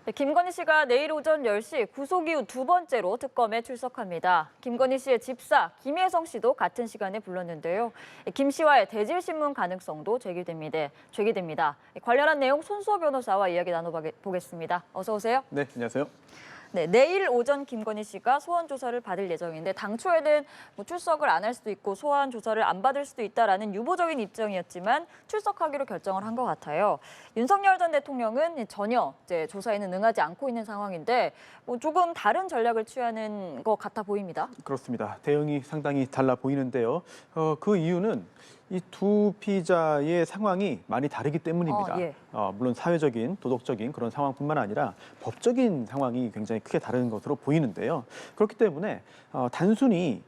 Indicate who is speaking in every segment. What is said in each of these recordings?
Speaker 1: 네, 김건희 씨가 내일 오전 10시 구속 이후 두 번째로 특검에 출석합니다. 김건희 씨의 집사 김혜성 씨도 같은 시간에 불렀는데요. 김 씨와의 대질 신문 가능성도 제기됩니다. 관련한 내용 손수호 변호사와 이야기 나눠보겠습니다. 어서 오세요.
Speaker 2: 네, 안녕하세요.
Speaker 1: 네, 내일 오전 김건희 씨가 소환 조사를 받을 예정인데 당초에는 출석을 안 할 수도 있고 소환 조사를 안 받을 수도 있다라는 유보적인 입장이었지만 출석하기로 결정을 한 것 같아요. 윤석열 전 대통령은 전혀 조사에는 응하지 않고 있는 상황인데 조금 다른 전략을 취하는 것 같아 보입니다.
Speaker 2: 그렇습니다. 대응이 상당히 달라 보이는데요. 그 이유는 이 두 피의자의 상황이 많이 다르기 때문입니다.
Speaker 1: 예.
Speaker 2: 물론 사회적인, 도덕적인 그런 상황뿐만 아니라 법적인 상황이 굉장히 크게 다른 것으로 보이는데요. 그렇기 때문에 단순히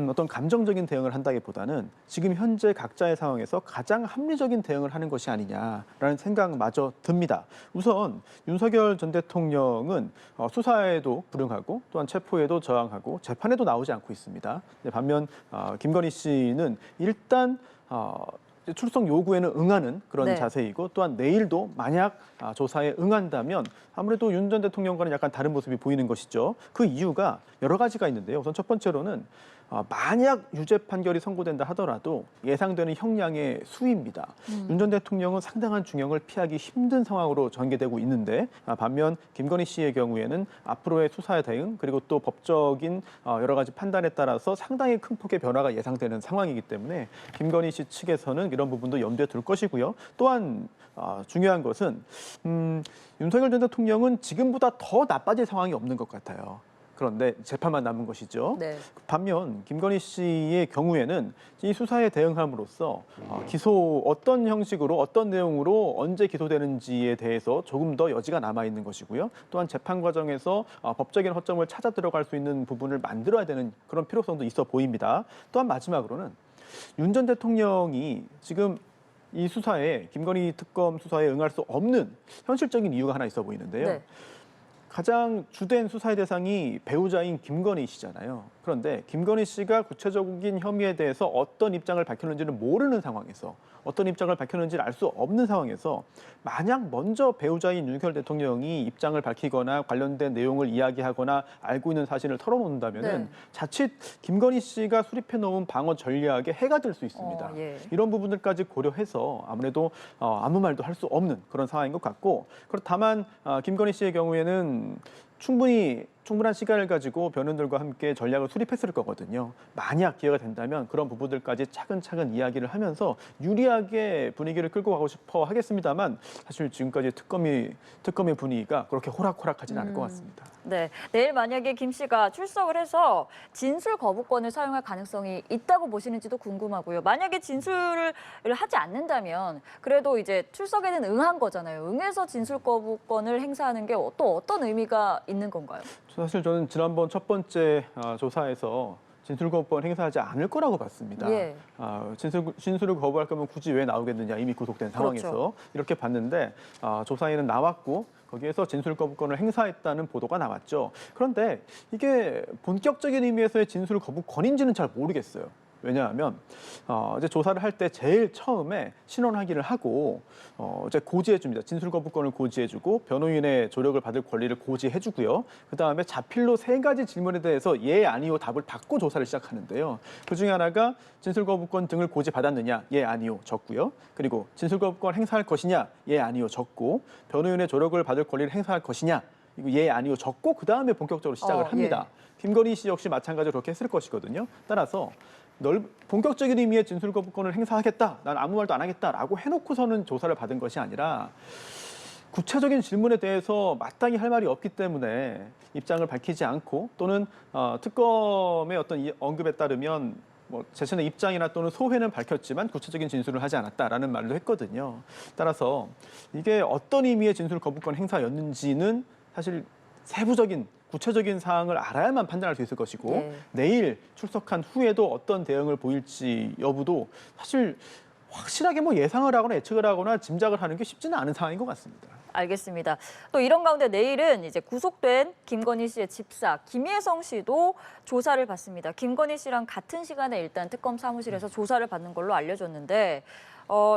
Speaker 2: 어떤 감정적인 대응을 한다기보다는 지금 현재 각자의 상황에서 가장 합리적인 대응을 하는 것이 아니냐라는 생각마저 듭니다. 우선 윤석열 전 대통령은 수사에도 불응하고 또한 체포에도 저항하고 재판에도 나오지 않고 있습니다. 반면 김건희 씨는 일단 출석 요구에는 응하는 그런
Speaker 1: 네.
Speaker 2: 자세이고 또한 내일도 만약 조사에 응한다면 아무래도 윤 전 대통령과는 약간 다른 모습이 보이는 것이죠. 그 이유가 여러 가지가 있는데요. 우선 첫 번째로는 만약 유죄 판결이 선고된다 하더라도 예상되는 형량의 수위입니다. 윤 전 대통령은 상당한 중형을 피하기 힘든 상황으로 전개되고 있는데 반면 김건희 씨의 경우에는 앞으로의 수사의 대응 그리고 또 법적인 여러 가지 판단에 따라서 상당히 큰 폭의 변화가 예상되는 상황이기 때문에 김건희 씨 측에서는 이런 부분도 염두에 둘 것이고요. 또한 중요한 것은 윤석열 전 대통령은 지금보다 더 나빠질 상황이 없는 것 같아요. 그런데 재판만 남은 것이죠.
Speaker 1: 네.
Speaker 2: 반면 김건희 씨의 경우에는 이 수사에 대응함으로써 기소 어떤 형식으로 어떤 내용으로 언제 기소되는지에 대해서 조금 더 여지가 남아 있는 것이고요. 또한 재판 과정에서 법적인 허점을 찾아 들어갈 수 있는 부분을 만들어야 되는 그런 필요성도 있어 보입니다. 또한 마지막으로는 윤 전 대통령이 지금 이 수사에 김건희 특검 수사에 응할 수 없는 현실적인 이유가 하나 있어 보이는데요.
Speaker 1: 네.
Speaker 2: 가장 주된 수사의 대상이 배우자인 김건희 씨잖아요. 그런데 김건희 씨가 구체적인 혐의에 대해서 어떤 입장을 밝혔는지는 모르는 상황에서 어떤 입장을 밝혔는지를 알 수 없는 상황에서 만약 먼저 배우자인 윤석열 대통령이 입장을 밝히거나 관련된 내용을 이야기하거나 알고 있는 사실을 털어놓는다면은
Speaker 1: 네.
Speaker 2: 자칫 김건희 씨가 수립해 놓은 방어 전략에 해가 될 수 있습니다.
Speaker 1: 예.
Speaker 2: 이런 부분들까지 고려해서 아무래도 아무 말도 할 수 없는 그런 상황인 것 같고 다만 김건희 씨의 경우에는 충분한 시간을 가지고 변호인들과 함께 전략을 수립했을 거거든요. 만약 기회가 된다면 그런 부분들까지 차근차근 이야기를 하면서 유리하게 분위기를 끌고 가고 싶어 하겠습니다만 사실 지금까지 특검의 분위기가 그렇게 호락호락하지는 않을 것 같습니다.
Speaker 1: 네, 내일 만약에 김 씨가 출석을 해서 진술 거부권을 사용할 가능성이 있다고 보시는지도 궁금하고요. 만약에 진술을 하지 않는다면 그래도 이제 출석에는 응한 거잖아요. 응해서 진술 거부권을 행사하는 게 또 어떤 의미가 있는 건가요?
Speaker 2: 사실 저는 지난번 첫 번째 조사에서 진술 거부권 행사하지 않을 거라고 봤습니다.
Speaker 1: 예.
Speaker 2: 진술을 거부할 거면 굳이 왜 나오겠느냐 이미 구속된 상황에서
Speaker 1: 그렇죠.
Speaker 2: 이렇게 봤는데 조사에는 나왔고 거기에서 진술 거부권을 행사했다는 보도가 나왔죠. 그런데 이게 본격적인 의미에서의 진술 거부권인지는 잘 모르겠어요. 왜냐하면 이제 조사를 할 때 제일 처음에 신원 확인을 하고 이제 고지해 줍니다. 진술 거부권을 고지해 주고 변호인의 조력을 받을 권리를 고지해 주고요. 그다음에 자필로 3가지 질문에 대해서 예, 아니요 답을 받고 조사를 시작하는데요. 그중에 하나가 진술 거부권 등을 고지받았느냐? 예, 아니요 적고요. 그리고 진술 거부권 행사할 것이냐? 예, 아니요 적고 변호인의 조력을 받을 권리를 행사할 것이냐? 이거 예, 아니요 적고 그다음에 본격적으로 시작을 합니다. 김건희 씨 역시 마찬가지로 그렇게 했을 것이거든요. 따라서 본격적인 의미의 진술 거부권을 행사하겠다, 난 아무 말도 안 하겠다라고 해놓고서는 조사를 받은 것이 아니라 구체적인 질문에 대해서 마땅히 할 말이 없기 때문에 입장을 밝히지 않고 또는 특검의 어떤 언급에 따르면 자신의 입장이나 또는 소회는 밝혔지만 구체적인 진술을 하지 않았다라는 말도 했거든요. 따라서 이게 어떤 의미의 진술 거부권 행사였는지는 사실 세부적인 구체적인 사항을 알아야만 판단할 수 있을 것이고
Speaker 1: 네.
Speaker 2: 내일 출석한 후에도 어떤 대응을 보일지 여부도 사실 확실하게 예상을 하거나 예측을 하거나 짐작을 하는 게 쉽지는 않은 상황인 것 같습니다.
Speaker 1: 알겠습니다. 또 이런 가운데 내일은 이제 구속된 김건희 씨의 집사 김혜성 씨도 조사를 받습니다. 김건희 씨랑 같은 시간에 일단 특검 사무실에서 조사를 받는 걸로 알려졌는데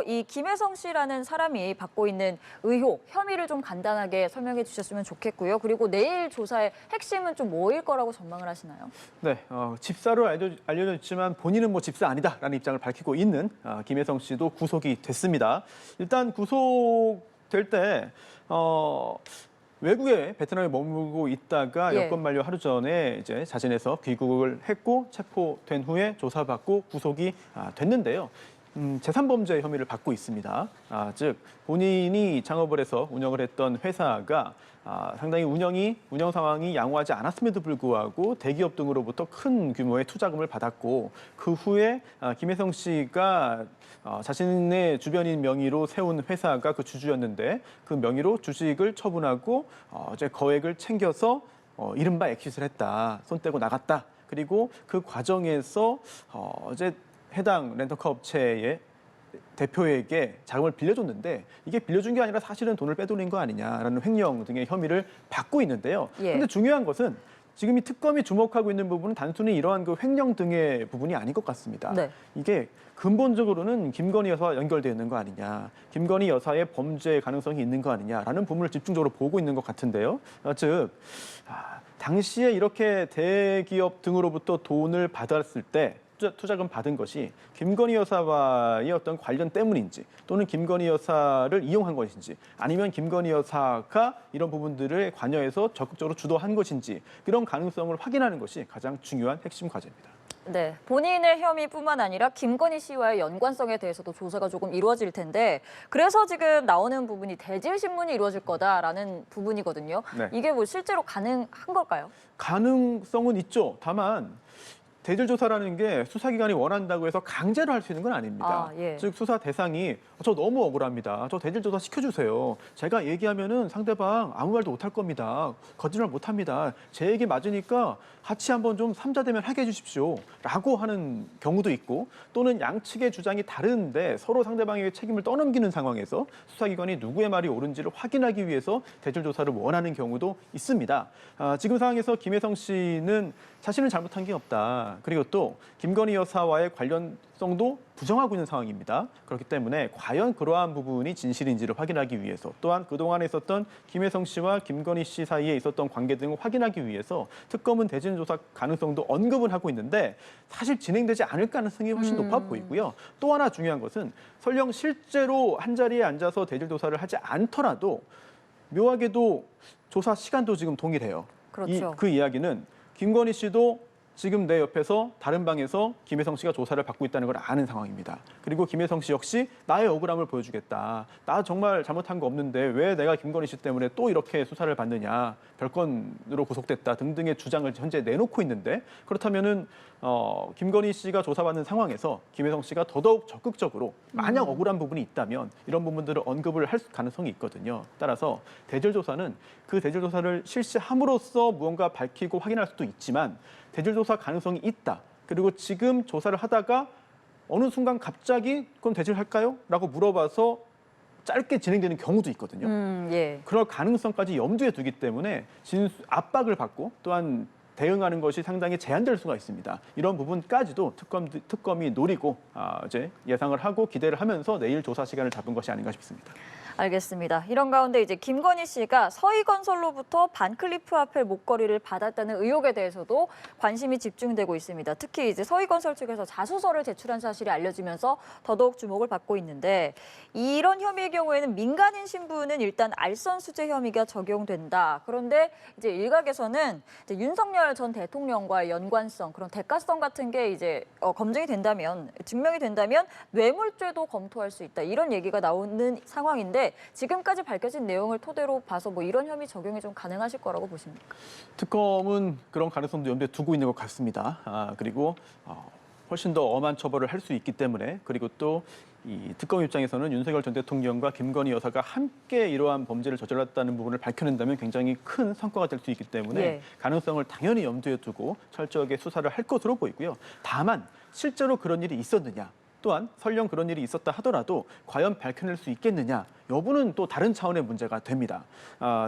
Speaker 1: 이 김혜성 씨라는 사람이 받고 있는 의혹, 혐의를 좀 간단하게 설명해 주셨으면 좋겠고요. 그리고 내일 조사의 핵심은 좀 뭐일 거라고 전망을 하시나요?
Speaker 2: 네, 집사로 알려져 있지만 본인은 뭐 집사 아니다라는 입장을 밝히고 있는 김혜성 씨도 구속이 됐습니다. 일단 구속될 때 외국에 베트남에 머물고 있다가
Speaker 1: 예.
Speaker 2: 여권 만료 하루 전에 이제 자진해서 귀국을 했고 체포된 후에 조사받고 구속이 됐는데요. 재산범죄 혐의를 받고 있습니다. 즉 본인이 창업을 해서 운영을 했던 회사가 상당히 운영 상황이 양호하지 않았음에도 불구하고 대기업 등으로부터 큰 규모의 투자금을 받았고 그 후에 김혜성 씨가 자신의 주변인 명의로 세운 회사가 그 주주였는데 그 명의로 주식을 처분하고 이제 거액을 챙겨서 이른바 엑싯을 했다, 손 떼고 나갔다. 그리고 그 과정에서 이제 해당 렌터카 업체의 대표에게 자금을 빌려줬는데 이게 빌려준 게 아니라 사실은 돈을 빼돌린 거 아니냐라는 횡령 등의 혐의를 받고 있는데요.
Speaker 1: 예.
Speaker 2: 그런데 중요한 것은 지금 이 특검이 주목하고 있는 부분은 단순히 이러한 그 횡령 등의 부분이 아닌 것 같습니다.
Speaker 1: 네.
Speaker 2: 이게 근본적으로는 김건희 여사와 연결되어 있는 거 아니냐, 김건희 여사의 범죄 가능성이 있는 거 아니냐라는 부분을 집중적으로 보고 있는 것 같은데요. 즉 당시에 이렇게 대기업 등으로부터 돈을 받았을 때 투자금 받은 것이 김건희 여사와의 어떤 관련 때문인지 또는 김건희 여사를 이용한 것인지 아니면 김건희 여사가 이런 부분들을 관여해서 적극적으로 주도한 것인지 그런 가능성을 확인하는 것이 가장 중요한 핵심 과제입니다.
Speaker 1: 네, 본인의 혐의뿐만 아니라 김건희 씨와의 연관성에 대해서도 조사가 조금 이루어질 텐데 그래서 지금 나오는 부분이 대질 신문이 이루어질 거다라는 부분이거든요.
Speaker 2: 네.
Speaker 1: 이게 뭐 실제로 가능한 걸까요?
Speaker 2: 가능성은 있죠. 다만 대질 조사라는 게 수사기관이 원한다고 해서 강제로 할 수 있는 건 아닙니다.
Speaker 1: 예.
Speaker 2: 즉 수사 대상이 저 너무 억울합니다. 저 대질 조사 시켜주세요. 제가 얘기하면은 상대방 아무 말도 못할 겁니다. 거짓말 못합니다. 제 얘기 맞으니까 같이 한번 좀 삼자대면 하게 해주십시오. 라고 하는 경우도 있고 또는 양측의 주장이 다른데 서로 상대방에게 책임을 떠넘기는 상황에서 수사기관이 누구의 말이 옳은지를 확인하기 위해서 대질 조사를 원하는 경우도 있습니다. 지금 상황에서 김혜성 씨는 자신은 잘못한 게 없다. 그리고 또 김건희 여사와의 관련성도 부정하고 있는 상황입니다. 그렇기 때문에 과연 그러한 부분이 진실인지를 확인하기 위해서 또한 그동안에 있었던 김혜성 씨와 김건희 씨 사이에 있었던 관계 등을 확인하기 위해서 특검은 대진 조사 가능성도 언급은 하고 있는데 사실 진행되지 않을 가능성이 훨씬 높아 보이고요. 또 하나 중요한 것은 설령 실제로 한자리에 앉아서 대질 조사를 하지 않더라도 묘하게도 조사 시간도 지금 동일해요.
Speaker 1: 그렇죠.
Speaker 2: 그 이야기는 김건희 씨도 지금 내 옆에서 다른 방에서 김혜성 씨가 조사를 받고 있다는 걸 아는 상황입니다. 그리고 김혜성 씨 역시 나의 억울함을 보여주겠다. 나 정말 잘못한 거 없는데 왜 내가 김건희 씨 때문에 또 이렇게 수사를 받느냐. 별건으로 구속됐다 등등의 주장을 현재 내놓고 있는데 그렇다면은 김건희 씨가 조사받는 상황에서 김혜성 씨가 더더욱 적극적으로 만약 억울한 부분이 있다면 이런 부분들을 언급을 할 가능성이 있거든요. 따라서 대질 조사는 그 대질 조사를 실시함으로써 무언가 밝히고 확인할 수도 있지만 대질 조사 가능성이 있다. 그리고 지금 조사를 하다가 어느 순간 갑자기 그럼 대질할까요? 라고 물어봐서 짧게 진행되는 경우도 있거든요.
Speaker 1: 예.
Speaker 2: 그럴 가능성까지 염두에 두기 때문에 압박을 받고 또한 대응하는 것이 상당히 제한될 수가 있습니다. 이런 부분까지도 특검이 노리고 이제 예상을 하고 기대를 하면서 내일 조사 시간을 잡은 것이 아닌가 싶습니다.
Speaker 1: 알겠습니다. 이런 가운데 이제 김건희 씨가 서희건설로부터 반클리프 아펠 목걸이를 받았다는 의혹에 대해서도 관심이 집중되고 있습니다. 특히 이제 서희건설 측에서 자수서를 제출한 사실이 알려지면서 더더욱 주목을 받고 있는데 이런 혐의의 경우에는 민간인 신분은 일단 알선 수재 혐의가 적용된다. 그런데 이제 일각에서는 이제 윤석열 전 대통령과의 연관성, 그런 대가성 같은 게 이제 검증이 된다면, 증명이 된다면 뇌물죄도 검토할 수 있다. 이런 얘기가 나오는 상황인데 지금까지 밝혀진 내용을 토대로 봐서 뭐 이런 혐의 적용이 좀 가능하실 거라고 보십니까?
Speaker 2: 특검은 그런 가능성도 염두에 두고 있는 것 같습니다. 그리고 훨씬 더 엄한 처벌을 할 수 있기 때문에 그리고 또 이 특검 입장에서는 윤석열 전 대통령과 김건희 여사가 함께 이러한 범죄를 저질렀다는 부분을 밝혀낸다면 굉장히 큰 성과가 될 수 있기 때문에
Speaker 1: 예.
Speaker 2: 가능성을 당연히 염두에 두고 철저하게 수사를 할 것으로 보이고요. 다만 실제로 그런 일이 있었느냐 또한 설령 그런 일이 있었다 하더라도 과연 밝혀낼 수 있겠느냐 여부는 또 다른 차원의 문제가 됩니다.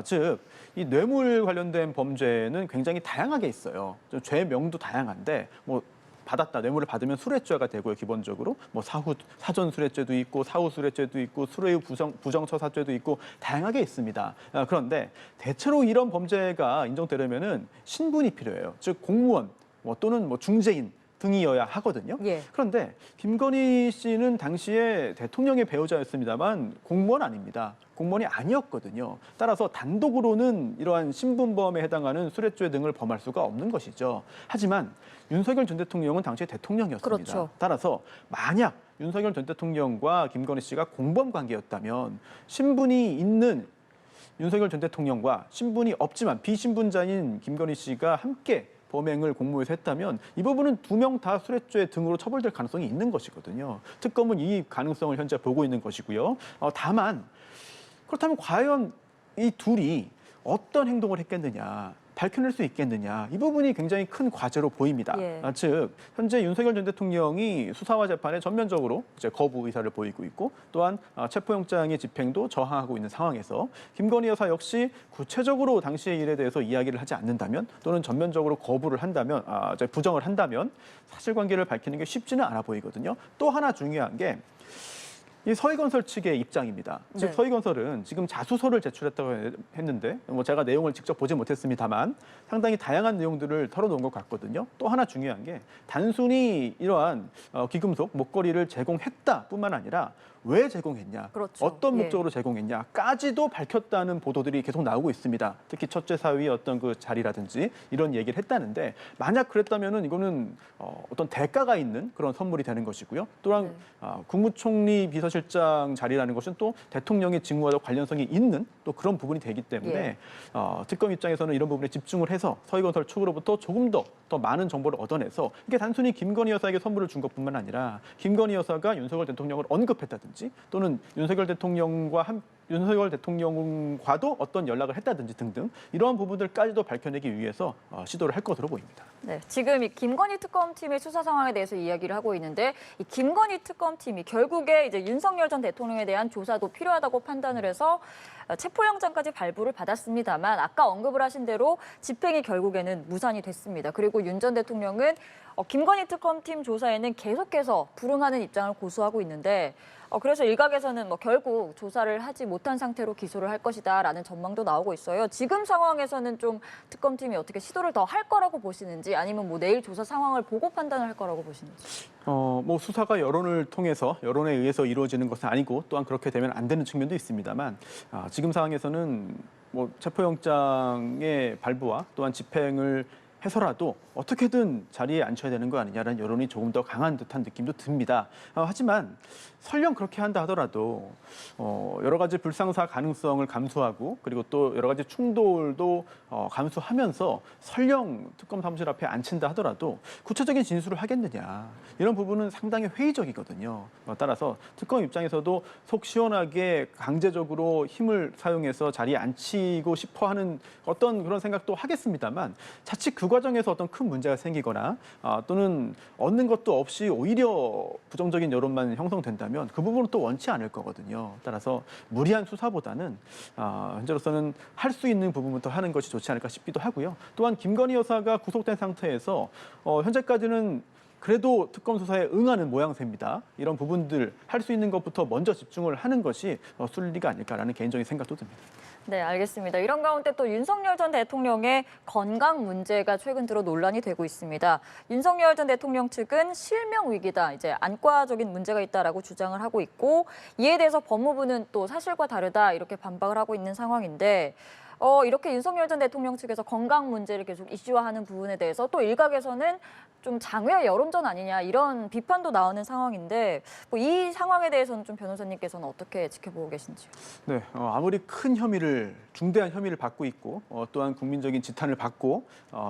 Speaker 2: 즉, 이 뇌물 관련된 범죄는 굉장히 다양하게 있어요. 죄명도 다양한데 뭐 받았다, 뇌물을 받으면 술해죄가 되고요. 기본적으로 뭐 사전 술해죄도 있고 사후 술해죄도 있고 술의 부정처사죄도 있고 다양하게 있습니다. 그런데 대체로 이런 범죄가 인정되려면은 신분이 필요해요. 즉 공무원 또는 뭐 중재인 등이어야 하거든요.
Speaker 1: 예.
Speaker 2: 그런데 김건희 씨는 당시에 대통령의 배우자였습니다만 공무원 아닙니다. 공무원이 아니었거든요. 따라서 단독으로는 이러한 신분범에 해당하는 술해죄 등을 범할 수가 없는 것이죠. 하지만 윤석열 전 대통령은 당시에 대통령이었습니다.
Speaker 1: 그렇죠.
Speaker 2: 따라서 만약 윤석열 전 대통령과 김건희 씨가 공범 관계였다면 신분이 있는 윤석열 전 대통령과 신분이 없지만 비신분자인 김건희 씨가 함께 범행을 공모해서 했다면 이 부분은 두 명 다 술해죄 등으로 처벌될 가능성이 있는 것이거든요. 특검은 이 가능성을 현재 보고 있는 것이고요. 다만 그렇다면 과연 이 둘이 어떤 행동을 했겠느냐, 밝혀낼 수 있겠느냐, 이 부분이 굉장히 큰 과제로 보입니다.
Speaker 1: 예.
Speaker 2: 즉 현재 윤석열 전 대통령이 수사와 재판에 전면적으로 이제 거부 의사를 보이고 있고 또한 체포영장의 집행도 저항하고 있는 상황에서 김건희 여사 역시 구체적으로 당시의 일에 대해서 이야기를 하지 않는다면 또는 전면적으로 거부를 한다면, 이제 부정을 한다면 사실관계를 밝히는 게 쉽지는 않아 보이거든요. 또 하나 중요한 게 이 서희건설 측의 입장입니다. 즉
Speaker 1: 네.
Speaker 2: 서희건설은 지금 자수서를 제출했다고 했는데 뭐 제가 내용을 직접 보지 못했습니다만 상당히 다양한 내용들을 털어놓은 것 같거든요. 또 하나 중요한 게 단순히 이러한 귀금속 목걸이를 제공했다뿐만 아니라 왜 제공했냐,
Speaker 1: 그렇죠.
Speaker 2: 어떤
Speaker 1: 예.
Speaker 2: 목적으로 제공했냐까지도 밝혔다는 보도들이 계속 나오고 있습니다. 특히 첫째 사위의 어떤 그 자리라든지 이런 얘기를 했다는데 만약 그랬다면은 이거는 어떤 대가가 있는 그런 선물이 되는 것이고요. 또한
Speaker 1: 네.
Speaker 2: 국무총리 비서실장 자리라는 것은 또 대통령의 직무와도 관련성이 있는 또 그런 부분이 되기 때문에
Speaker 1: 예.
Speaker 2: 특검 입장에서는 이런 부분에 집중을 해서 서희건설 측으로부터 조금 더 많은 정보를 얻어내서 이게 단순히 김건희 여사에게 선물을 준 것뿐만 아니라 김건희 여사가 윤석열 대통령을 언급했다든지 또는 윤석열 대통령과도 어떤 연락을 했다든지 등등 이러한 부분들까지도 밝혀내기 위해서 시도를 할 것으로 보입니다.
Speaker 1: 네, 지금 이 김건희 특검팀의 수사 상황에 대해서 이야기를 하고 있는데 이 김건희 특검팀이 결국에 이제 윤석열 전 대통령에 대한 조사도 필요하다고 판단을 해서 체포영장까지 발부를 받았습니다만 아까 언급을 하신 대로 집행이 결국에는 무산이 됐습니다. 그리고 윤 전 대통령은 김건희 특검팀 조사에는 계속해서 불응하는 입장을 고수하고 있는데 그래서 일각에서는 뭐 결국 조사를 하지 못한 상태로 기소를 할 것이다라는 전망도 나오고 있어요. 지금 상황에서는 좀 특검팀이 어떻게 시도를 더 할 거라고 보시는지 아니면 뭐 내일 조사 상황을 보고 판단을 할 거라고 보시는지.
Speaker 2: 뭐 수사가 여론을 통해서 여론에 의해서 이루어지는 것은 아니고 또한 그렇게 되면 안 되는 측면도 있습니다만 지금 상황에서는 뭐 체포영장의 발부와 또한 집행을 해서라도 어떻게든 자리에 앉혀야 되는 거 아니냐라는 여론이 조금 더 강한 듯한 느낌도 듭니다. 하지만 설령 그렇게 한다 하더라도 여러 가지 불상사 가능성을 감수하고 그리고 또 여러 가지 충돌도 감수하면서 설령 특검 사무실 앞에 앉힌다 하더라도 구체적인 진술을 하겠느냐 이런 부분은 상당히 회의적이거든요. 따라서 특검 입장에서도 속 시원하게 강제적으로 힘을 사용해서 자리에 앉히고 싶어하는 어떤 그런 생각도 하겠습니다만 자칫 그 과정에서 어떤 큰 문제가 생기거나 또는 얻는 것도 없이 오히려 부정적인 여론만 형성된다면 그 부분은 또 원치 않을 거거든요. 따라서 무리한 수사보다는 현재로서는 할 수 있는 부분부터 하는 것이 좋지 않을까 싶기도 하고요. 또한 김건희 여사가 구속된 상태에서 현재까지는 그래도 특검 수사에 응하는 모양새입니다. 이런 부분들 할 수 있는 것부터 먼저 집중을 하는 것이 순리가 아닐까라는 개인적인 생각도 듭니다.
Speaker 1: 네, 알겠습니다. 이런 가운데 또 윤석열 전 대통령의 건강 문제가 최근 들어 논란이 되고 있습니다. 윤석열 전 대통령 측은 실명 위기다, 이제 안과적인 문제가 있다라고 주장을 하고 있고 이에 대해서 법무부는 또 사실과 다르다 이렇게 반박을 하고 있는 상황인데 이렇게 윤석열 전 대통령 측에서 건강 문제를 계속 이슈화하는 부분에 대해서 또 일각에서는 좀 장외 여론전 아니냐 이런 비판도 나오는 상황인데 이 상황에 대해서는 좀 변호사님께서는 어떻게 지켜보고 계신지요?
Speaker 2: 네, 아무리 큰 혐의를 중대한 혐의를 받고 있고 또한 국민적인 지탄을 받고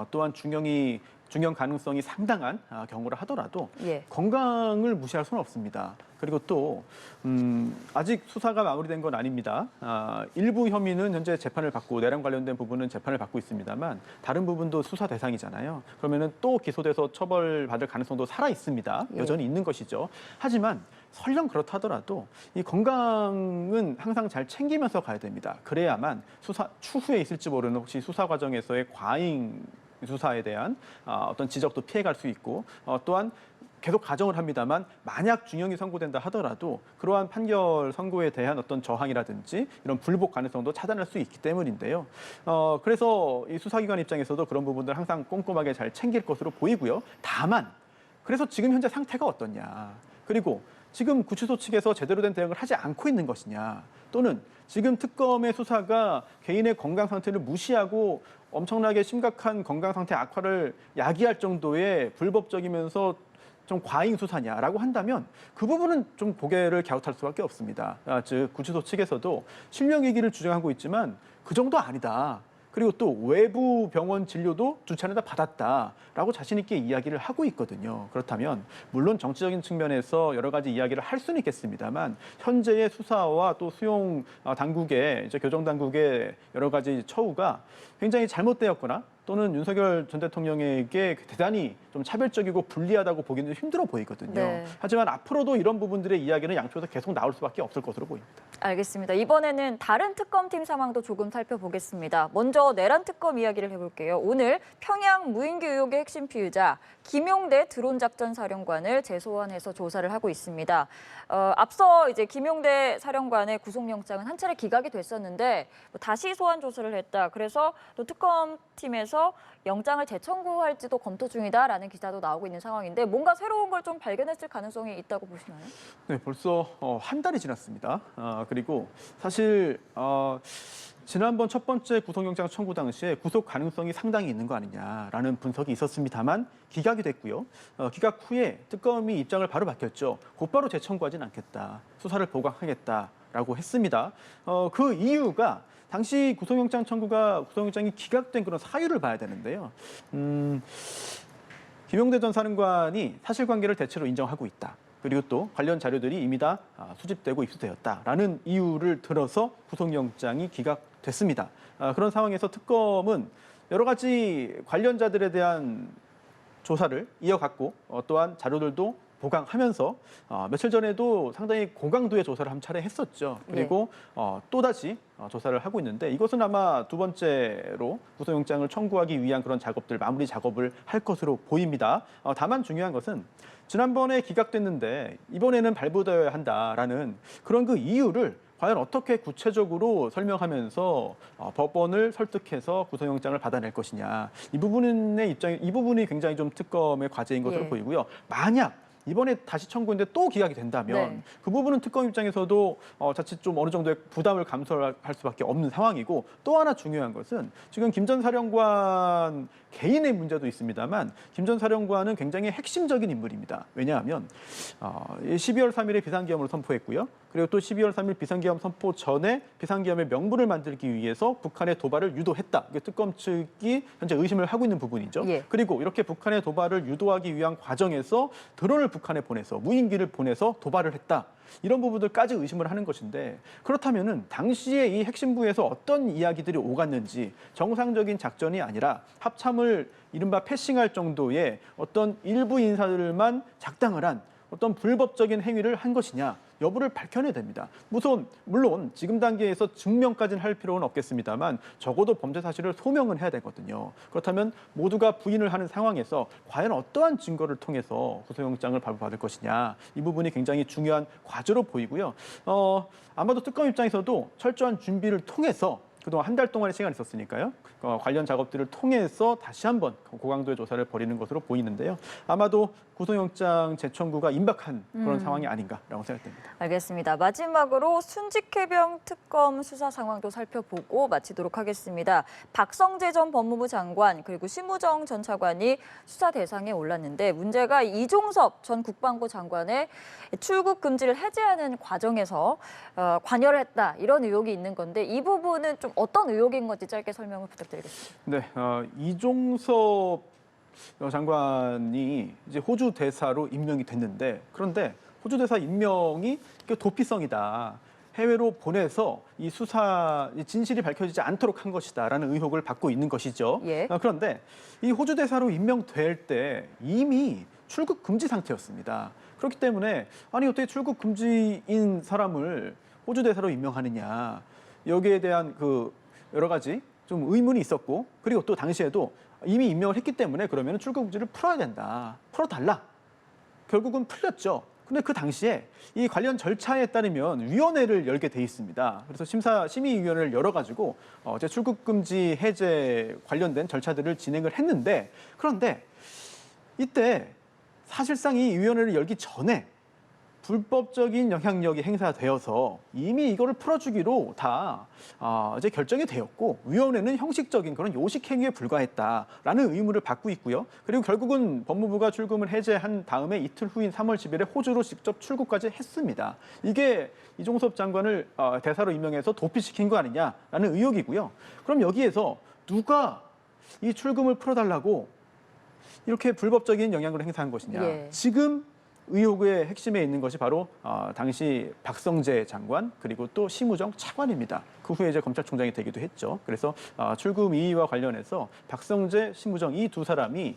Speaker 2: 또한 중형 가능성이 상당한 경우라 하더라도
Speaker 1: 예.
Speaker 2: 건강을 무시할 수는 없습니다. 그리고 또 아직 수사가 마무리된 건 아닙니다. 일부 혐의는 현재 재판을 받고 내란 관련된 부분은 재판을 받고 있습니다만 다른 부분도 수사 대상이잖아요. 그러면은 또 기소돼서 처벌받을 가능성도 살아 있습니다. 여전히 있는 것이죠. 하지만 설령 그렇다 하더라도 이 건강은 항상 잘 챙기면서 가야 됩니다. 그래야만 수사 추후에 있을지 모르는 혹시 수사 과정에서의 과잉 수사에 대한 어떤 지적도 피해갈 수 있고 또한 계속 가정을 합니다만 만약 중형이 선고된다 하더라도 그러한 판결 선고에 대한 어떤 저항이라든지 이런 불복 가능성도 차단할 수 있기 때문인데요. 그래서 이 수사기관 입장에서도 그런 부분들 항상 꼼꼼하게 잘 챙길 것으로 보이고요. 다만 그래서 지금 현재 상태가 어떠냐. 그리고 지금 구치소 측에서 제대로 된 대응을 하지 않고 있는 것이냐. 또는 지금 특검의 수사가 개인의 건강 상태를 무시하고 엄청나게 심각한 건강 상태 악화를 야기할 정도의 불법적이면서 좀 과잉 수사냐라고 한다면 그 부분은 좀 고개를 갸웃할 수밖에 없습니다. 즉 구치소 측에서도 실명이기를 주장하고 있지만 그 정도 아니다. 그리고 또 외부 병원 진료도 두 차례 다 받았다라고 자신 있게 이야기를 하고 있거든요. 그렇다면 물론 정치적인 측면에서 여러 가지 이야기를 할 수는 있겠습니다만 현재의 수사와 또 수용 당국의 이제 교정 당국의 여러 가지 처우가 굉장히 잘못되었거나 또는 윤석열 전 대통령에게 대단히 좀 차별적이고 불리하다고 보기는 힘들어 보이거든요.
Speaker 1: 네.
Speaker 2: 하지만 앞으로도 이런 부분들의 이야기는 양쪽에서 계속 나올 수밖에 없을 것으로 보입니다.
Speaker 1: 알겠습니다. 이번에는 다른 특검팀 상황도 조금 살펴보겠습니다. 먼저 내란 특검 이야기를 해볼게요. 오늘 평양 무인기 의혹의 핵심 피의자 김용대 드론 작전 사령관을 재소환해서 조사를 하고 있습니다. 앞서 이제 김용대 사령관의 구속영장은 한 차례 기각이 됐었는데 다시 소환 조사를 했다. 그래서 또 특검팀에서 영장을 재청구할지도 검토 중이다라는 기사도 나오고 있는 상황인데 뭔가 새로운 걸 좀 발견했을 가능성이 있다고 보시나요?
Speaker 2: 네, 벌써 한 달이 지났습니다. 그리고 사실 지난번 첫 번째 구속영장 청구 당시에 구속 가능성이 상당히 있는 거 아니냐라는 분석이 있었습니다만 기각이 됐고요. 기각 후에 특검이 입장을 바로 바뀌었죠. 곧바로 재청구하진 않겠다. 수사를 보강하겠다라고 했습니다. 그 이유가 당시 구속영장이 기각된 그런 사유를 봐야 되는데요. 김용대 전 사령관이 사실관계를 대체로 인정하고 있다. 그리고 또 관련 자료들이 이미 다 수집되고 입수되었다라는 이유를 들어서 구속영장이 기각됐습니다. 그런 상황에서 특검은 여러 가지 관련자들에 대한 조사를 이어갔고 또한 자료들도 보강하면서 며칠 전에도 상당히 고강도의 조사를 한 차례 했었죠. 그리고 또다시 조사를 하고 있는데 이것은 아마 두 번째로 구속영장을 청구하기 위한 그런 작업들, 마무리 작업을 할 것으로 보입니다. 다만 중요한 것은 지난번에 기각됐는데 이번에는 발부되어야 한다라는 그런 그 이유를 과연 어떻게 구체적으로 설명하면서 법원을 설득해서 구속영장을 받아낼 것이냐. 이 부분이 굉장히 좀 특검의 과제인 것으로 보이고요. 만약 이번에 다시 청구했는데 또 기각이 된다면 그 부분은 특검 입장에서도 자칫 좀 어느 정도의 부담을 감수할 수밖에 없는 상황이고 또 하나 중요한 것은 지금 김 전 사령관 개인의 문제도 있습니다만 김 전 사령관은 굉장히 핵심적인 인물입니다. 왜냐하면 12월 3일에 비상계엄을 선포했고요. 그리고 또 12월 3일 비상계엄 선포 전에 비상계엄의 명분을 만들기 위해서 북한의 도발을 유도했다. 이게 특검 측이 현재 의심을 하고 있는 부분이죠. 그리고 이렇게 북한의 도발을 유도하기 위한 과정에서 드론을 북한에 보내서 무인기를 보내서 도발을 했다. 이런 부분들까지 의심을 하는 것인데 그렇다면은 당시에 이 핵심부에서 어떤 이야기들이 오갔는지 정상적인 작전이 아니라 합참을 이른바 패싱할 정도의 어떤 일부 인사들만 작당을 한 어떤 불법적인 행위를 한 것이냐 여부를 밝혀내야 됩니다. 물론 지금 단계에서 증명까지는 할 필요는 없겠습니다만 적어도 범죄 사실을 소명은 해야 되거든요. 그렇다면 모두가 부인을 하는 상황에서 과연 어떠한 증거를 통해서 구속영장을 발부받을 것이냐 이 부분이 굉장히 중요한 과제로 보이고요. 아마도 특검 입장에서도 철저한 준비를 통해서 그동안 한 달 동안의 시간이 있었으니까요. 관련 작업들을 통해서 다시 한번 고강도의 조사를 벌이는 것으로 보이는데요. 아마도 구속영장 재청구가 임박한 그런 상황이 아닌가라고 생각됩니다.
Speaker 1: 알겠습니다. 마지막으로 순직해병 특검 수사 상황도 살펴보고 마치도록 하겠습니다. 박성재 전 법무부 장관 그리고 심우정 전 차관이 수사 대상에 올랐는데 문제가 이종섭 전 국방부 장관의 출국 금지를 해제하는 과정에서 관여를 했다 이런 의혹이 있는 건데 이 부분은 좀 어떤 의혹인 건지 짧게 설명을 부탁드리겠습니다.
Speaker 2: 네, 이종섭 장관이 이제 호주 대사로 임명이 됐는데 그런데 호주 대사 임명이 도피성이다. 해외로 보내서 이 수사 진실이 밝혀지지 않도록 한 것이다라는 의혹을 받고 있는 것이죠. 그런데 이 호주 대사로 임명될 때 이미 출국 금지 상태였습니다. 그렇기 때문에 아니 어떻게 출국 금지인 사람을 호주 대사로 임명하느냐 여기에 대한 그 여러 가지 좀 의문이 있었고 그리고 또 당시에도 이미 임명을 했기 때문에 그러면 출국 금지를 풀어야 된다. 풀어달라. 결국은 풀렸죠. 근데 그 당시에 이 관련 절차에 따르면 위원회를 열게 돼 있습니다. 그래서 심의위원회를 열어가지고 출국 금지 해제 관련된 절차들을 진행을 했는데 그런데 이때 사실상 이 위원회를 열기 전에 불법적인 영향력이 행사되어서 이미 이거를 풀어주기로 다 이제 결정이 되었고 위원회는 형식적인 그런 요식 행위에 불과했다라는 의무를 받고 있고요. 그리고 결국은 법무부가 출금을 해제한 다음에 이틀 후인 3월 10일에 호주로 직접 출국까지 했습니다. 이게 이종섭 장관을 대사로 임명해서 도피시킨 거 아니냐라는 의혹이고요. 그럼 여기에서 누가 이 출금을 풀어달라고 이렇게 불법적인 영향을 행사한 것이냐.
Speaker 1: 예.
Speaker 2: 지금 의혹의 핵심에 있는 것이 바로 당시 박성재 장관 그리고 또 심우정 차관입니다. 그 후에 이제 검찰총장이 되기도 했죠. 그래서 출금 이의와 관련해서 박성재, 심우정 이 두 사람이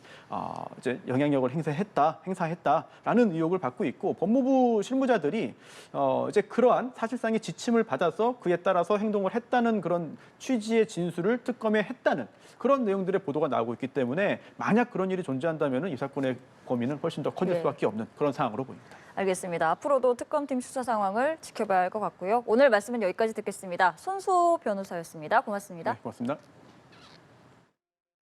Speaker 2: 이제 영향력을 행사했다라는 의혹을 받고 있고 법무부 실무자들이 이제 그러한 사실상의 지침을 받아서 그에 따라서 행동을 했다는 그런 취지의 진술을 특검에 했다는 그런 내용들의 보도가 나오고 있기 때문에 만약 그런 일이 존재한다면 이 사건의 범위는 훨씬 더 커질
Speaker 1: 네.
Speaker 2: 수밖에 없는 그런 상황으로 보입니다.
Speaker 1: 알겠습니다. 앞으로도 특검팀 수사 상황을 지켜봐야 할 것 같고요. 오늘 말씀은 여기까지 듣겠습니다. 손소 변호사였습니다. 고맙습니다.
Speaker 2: 네, 고맙습니다.